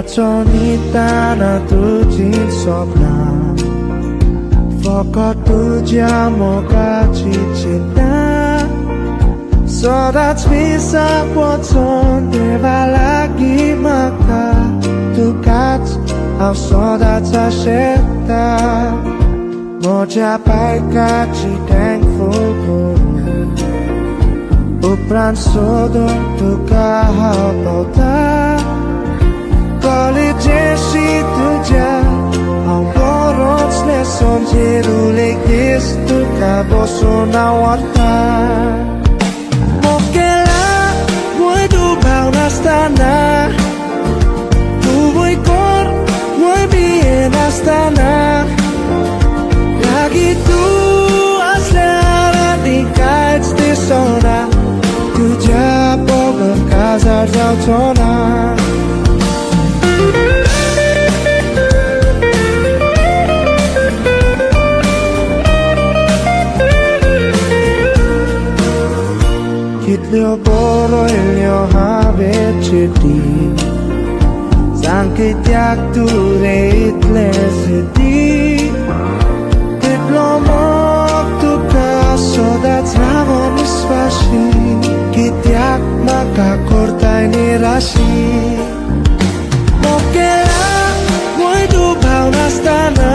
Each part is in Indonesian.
Kaconi tanah tujuh sopna Fokus tujuh moga cita Sodat bisa potong deva lagi maka Tukat au sodat sasheta Moja paika chiteng fukuru Upran sodo tuka hau pauta Kali jesi tuja Au borots leson jeru legis tuka boso na warta Mokela Moi du bau nastana Tu voi kor Moi bien nastana Lagi tu aslara di kites di sona Tuja pogo kazar jauh tona Kitlio boro ilio habe chiti Sanki tiak ture itle sedi Kitlo mok tu kasodat sama miswashi Kitiak maka kortai nirashi Mokela moi du bau nastana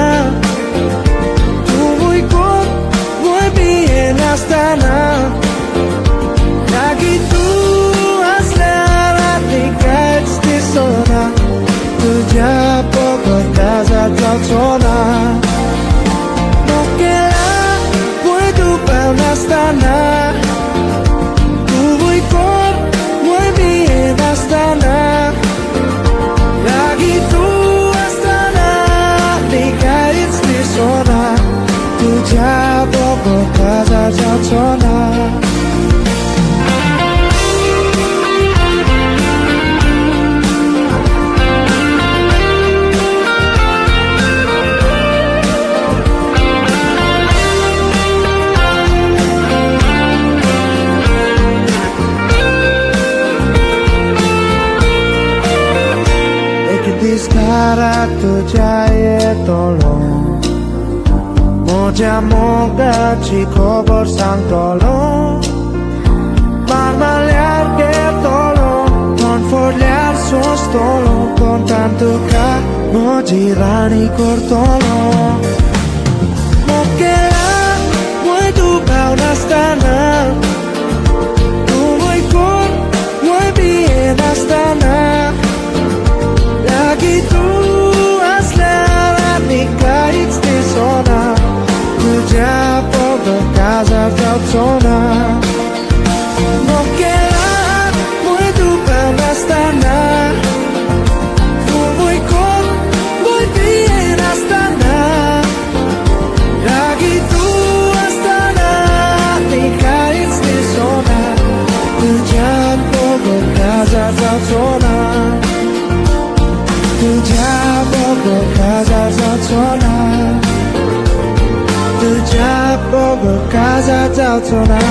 Tu vui kot moi bien nastana Lagi tu aslara di kites di sona Tuja pokor casa tautona Mokela moi du bau nastana Tu vui kor moi bien nastana Lagi tu astana di kites di sona Tuja pokor casa tautona Diskara tuja ye tolong Moja moga chiko borsang tolong Marmaliar ke tolong Konforliar sos tolong Kontantuka moji rani kor tolong Mokela moi du bau nastana Tu moi kor moi bien nastana Lagi tu aslara di kites di sona Tuja pogo casa tautona Mokela moi du bau nastana Tu voi kor moi bien nastana Lagi tu astana di kites di sona Tuja pogo casa tautona Tuja pogo casa tautona Tuja pogo casa tautona